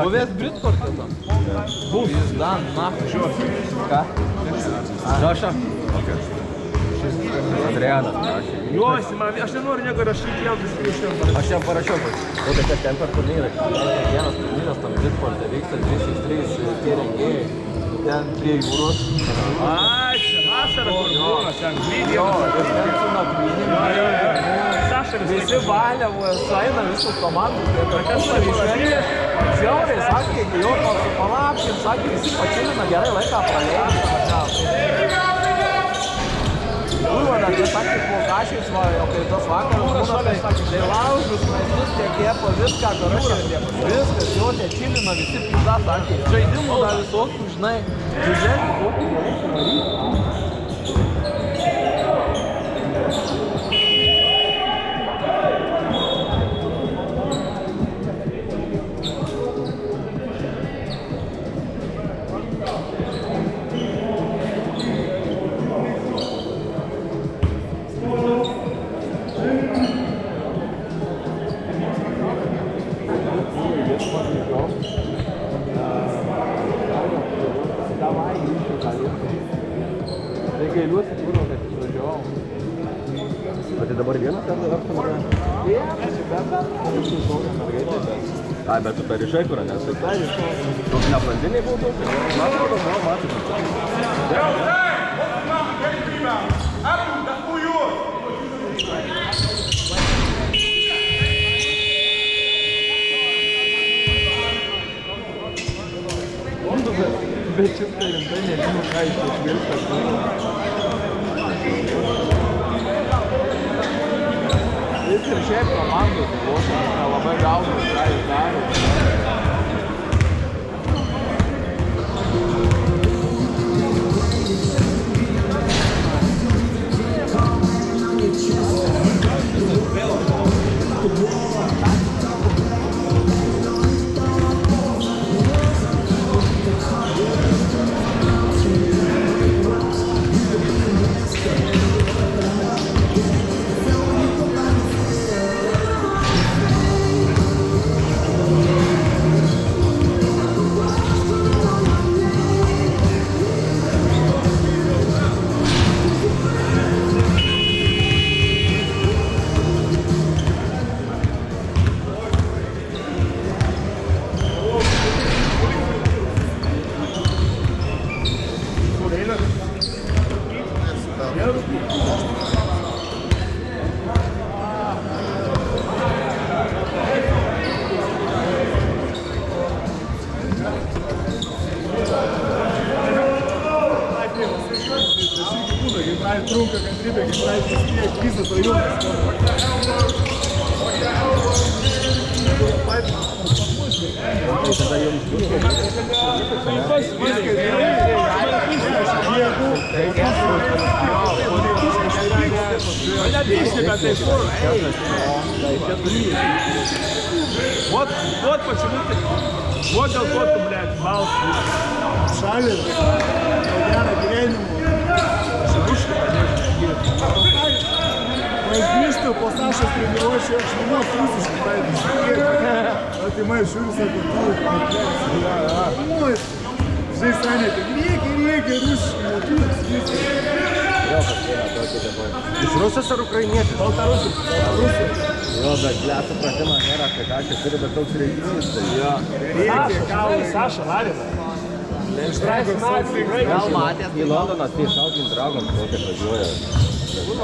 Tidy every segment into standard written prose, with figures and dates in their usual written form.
Buvęs Britporte tam. Jis Dan, ką? Žoša? Adrianas parašė. Josi, aš nenoriu nieko rašyti, jam viską iš ten parašyti. Aš jam parašiau, o tai ten per turnyrą. Vienas turnyras tam Britporte vyksta 3x3 tie rengėjai. Ten prie jūros. Ai, čia vasara kur būna, ten grydė. Jo, ir ten su nakvynėm. Visi valiavoja, sueina visus komandus. Kas savišvėlė? Žiauriai, sakė, jeigu jo su palapkim, sakė, visi pačilina gerai laiką praleidžia. Kurva, dar jie sakė, po kašiais, o kai tas vakaras būna, tai laužus, maistus, tie kepa, viską, viskas, jo tie čilina, visi pizda, sakė. Žaidimų dar visokių, žinai, žiūrėti, kokį gerai daryti. Tai gailiuosi, kad išvažiavau. Bet tai dabar vienas ar tu Ai, bet tu perišai kur, nes tu ne blandiniai buvo daug. Man atrodo, buvo matyti. Bet šitą rimtai nežinau, ką iš išvilkas. Jis ir šiaip komandos ruošas, nelabai gauna, ką jis daro. Trunka kantrybė, kai praeis tiek visas rajonas. Tada jums Вот почему ты... Вот дėl ko tu, блядь, balsas. Šalį, gerą gyvenimą. Grįžtu po Sašos treniruočio, aš manau, rusiškai pradėti šnekėti. O tai man žiūri, sako, tu, nu, žinai, Sanė, tai reikia rusiškai, lietuvis, viskas. Iš Rusijos ar ukrainietis? Baltarusis. Jo, bet blėt supratimą nėra, kad aš turi, bet toks renginys. Reikia, kaulai. Saša, Larina. Gal matėt? Į Londoną tai Southern Dragon kokią važiuoja.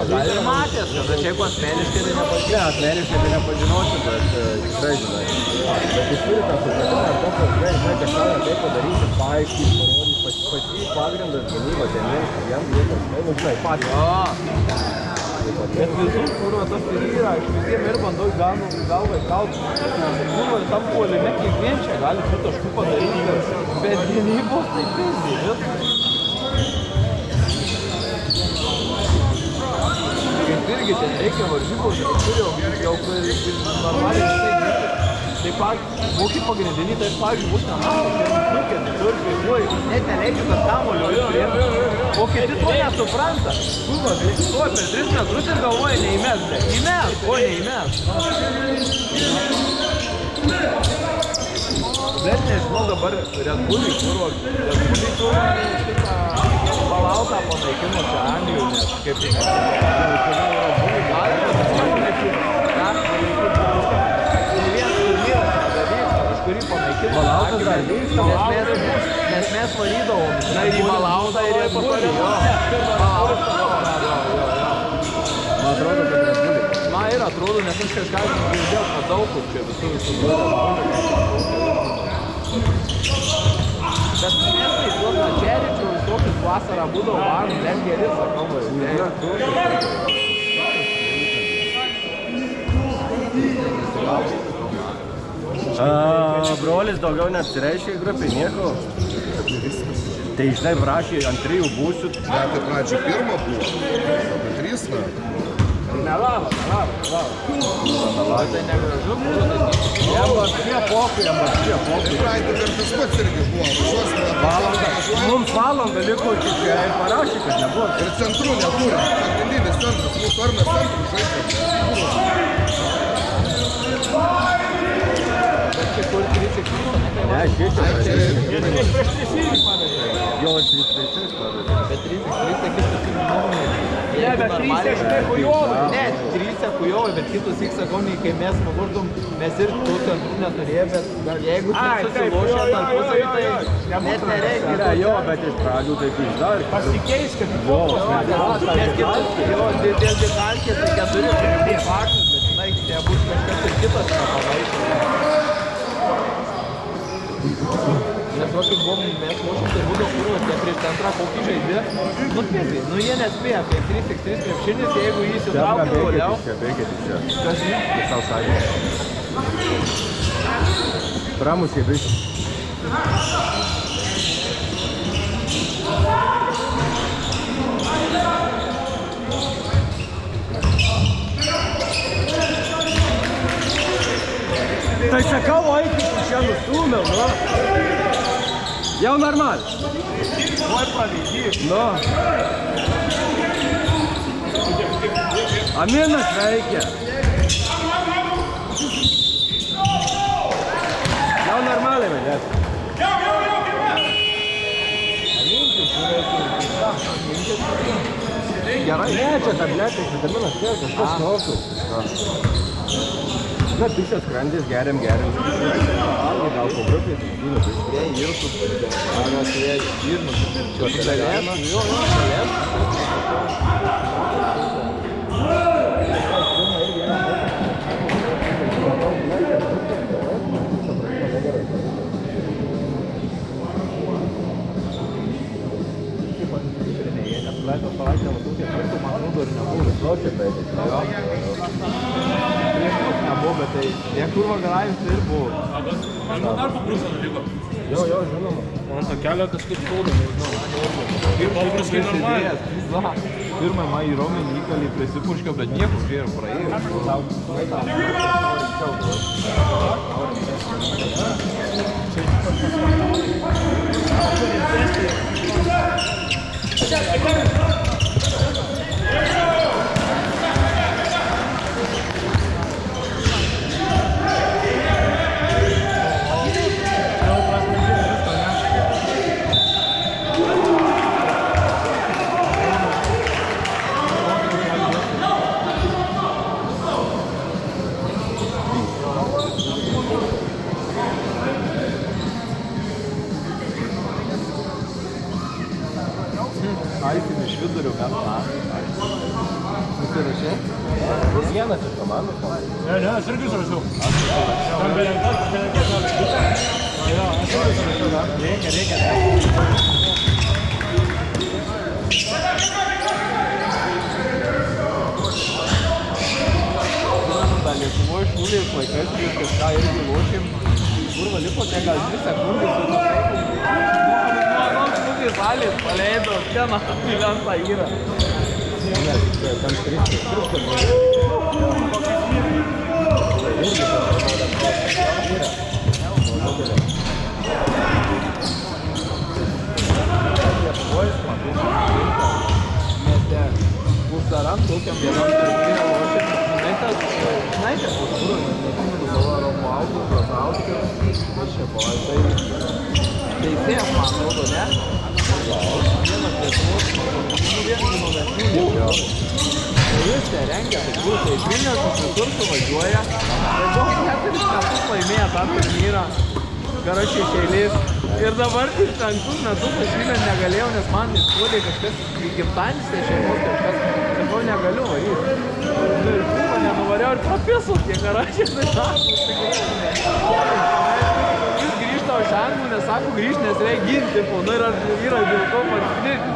Gal ir matėt, kad aš jeigu asmeniškai tai nepažinau. Ne, asmeniškai tai nepažinosiu, bet tikrai žinai. Bet jis turi tą supratimą, ar to, kad tikrai žinai, kažką tai padaryti, paaiškinti, parodyti, pati pagrindas gynyba, tiems, jam vietos, nu, žinai, patys. Bet visų, kur tas ir yra, aš visiems ir bandau galvą įkalti. Buvo tam puolime, kiekvien čia gali tų taškų padaryti, bet gynybos tai pizdi, viskas. Kaip irgi ten reikia varžybos, turi jau normaliai štai. Taip pat, kokį pagrindinį, tai pavyzdžiui, bus nematyti, net nereikia tas kamulio. O kiti to nesupranta. Stoja per 3 metrus ir galvoja neįmes. Įmes, o neįmes. Bet nežinau dabar Red Bulliai turo šitą palautą panaikino čia Anglijų, nes kaip tai kurį panaikino Malautas dar vyksta, nes mes varydavom į Malautą ir jie patarė. Man atrodo, kad Red Bulliai. Man ir atrodo, nes aš kažką girdėjau, kad daug kur čia visų bet miestai, tuos Načeričių, tokius vasarą būdavo varų, net geri, sakau, Brolis daugiau neapsireiškia grupiai nieko. Tai žinai, prašė ant 3 būsiu. Metai pradžiai pirmą buvo, apie 3 metų. Melavo. Tai negražu buvo, Jam čia pokai. Praeitą per tas pats irgi buvo, važiuosime. Mums valandą liko tik ir parašė, kad nebuvo. Ir centrų neturim, pagrindinis centras, mūsų armės centrų žaidžiam. kur kričia krypta, ne tai Ne, šičia. Prieš irgi padarė. Jo, 3 padarė. bet 3 kitas nuomonė. Jie jeigu bet normaliai... 3 štai kujovai. Ne, 3 kujovai, bet kitus X sakoniai, kai mes nuvurdom, mes ir tų centrų neturėjome, bet jeigu susilošė tarpusavį, tai net nereikia. Ne, jo, bet iš pradžių taip išdar. Pasikeis, kad Nes kitus, jo, dėl distancijas, tai 4 tai faktas, bet žinai, nebus kažkas ir kitas nepavaišė. Nes va, kaip buvom, mes lošim, tai būdavo kurvas, tie prieš centrą kokį žaidė, nupėdė. Nu, jie nespėja, kai 3x3 krepšinis, jeigu jį įsitraukė toliau. Čia, bėkit čia. Kas jį? Tai savo sakė. Pramusiai, bėkit. Tai sakau, eikit čia nustūmiau, nu. Jau normal. Oi, pavyzdys. Nu. Aminas veikia. Jau normaliai, vedės. Gerai. Ne, čia tabletės, vitaminas C, kažkas tokio. Na, tuščias skrandis, geriam. Gal po grupės, vynu tuščias. Jie irtus, anas jie žirnus. Galės, jo, galės. Praeitą savaitę matau, kiek kartų man atrodo ir nebuvo. Ločia praeitą. Prieš mus nebuvo, bet tai tiek kurva garajus tai ir buvo. Man dar paprūsą nuliko. Jo, žinoma. Man tą kelią kažkaip skauda, nežinau. Kaip paprastai normaliai. Pirmą man į raumenį įkalį prisipuškio, bet niekur prie ir praėjo. Aisim iš vidurio mes susirašė? Vienas iš komandos. Ne, aš irgi surašiau. Tam belenkas. Jo, aš irgi surašiau, da. Reikia. Lietuvoje šūlės laikais prieš kažką irgi lošėm. Kurva liko ne gal 2 sekundės. Šūlės salės paleido, ten apilentą yra. Ne, tam trūksta. Uždaram tokiam vienam turnyre lošėm. Знаете, teisėjas, man atrodo, ne? Vienas Lietuvos įdomesnių. Jis čia rengia, tai kur, tai Vilniaus iš visur suvažiuoja. Tai buvo 4 metus laimėję tą turnyrą. Karačiai iš eilės. Ir dabar 5 metus aš Vilniaus negalėjau, nes man įskuolė kažkas gimtadienis, tai šeimos kažkas. Sakau, negaliu varyti. Ir kūmą nenuvariau ir prapisu tie karačiai. Jis grįžta iš Anglų, nes sako grįžti, nes reikia ginti. Nu ir aš vyrai dėl to paskirti.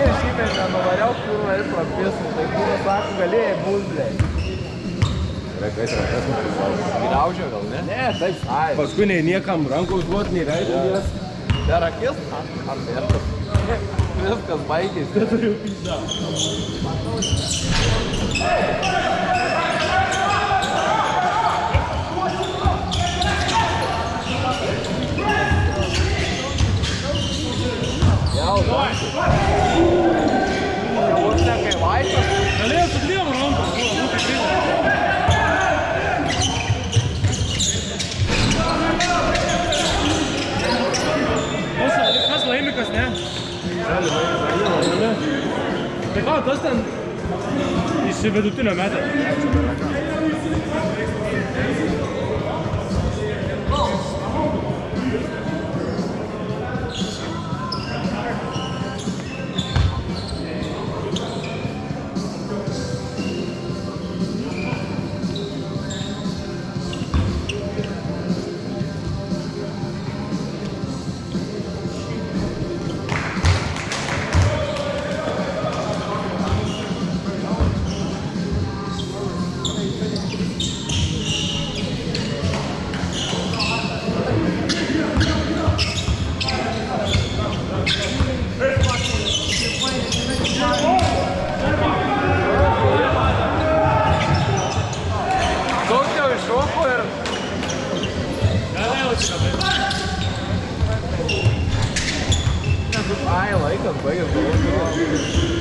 Ir šįmet nenuvariau kūmą ir prapisu. Tai kūmą sako, galėjai būt, blei. Graužio gal, ne? Ne, taip. Paskui nei niekam rankos duot, nei veidės. Per akis? Ar vertas? Viskas baigėsi. Tai turiu pizdą. Jau, žodžiu. Jau vos ne kai vaikas. Galėjau su 2 rankom. Kas laimi, kas ne? Tai ką, tas ten iš vidutinio metė? Daug jau iššoko ir... Ai, laikas baigęs.